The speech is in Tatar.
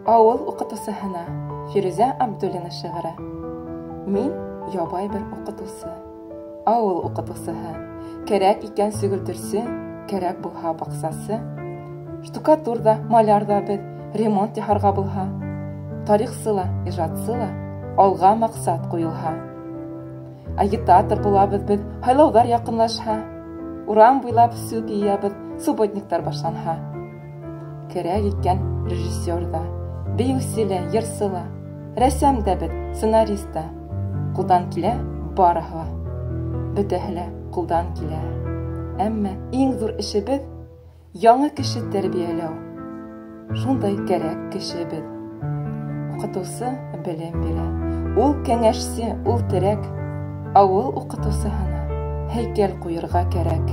Авыл укытучысына Фирүзә Абдуллина шигыре. Мин ябай бер укытучы. Авыл укытучыһы. Кәрәк икән сөгелдерсе, кәрәк булһа баксасы. Штукатурда, малярда бит ремонт яһарга булһа, тарихсыла, ижадсыла, алга максат куелһа. Агитатор булабыз бит, хайлаулар якынлашһа, урам буйлап сүп иябыз, субботниктар башланһа. Кәрәк икән режиссерда, бейүселе, йырсыла, рәссамда бит, сценариста. Кулдан килә барыһы. Бөтәһе кулдан килә. Әмма иң зур эшебез яңа кеше тәрбияләү. Шундай кәрәк кеше бит. Укытучы белем бирә. Ул кәңәшче, ул терәк. Авыл укытучыһына һәйкәл куярга кәрәк.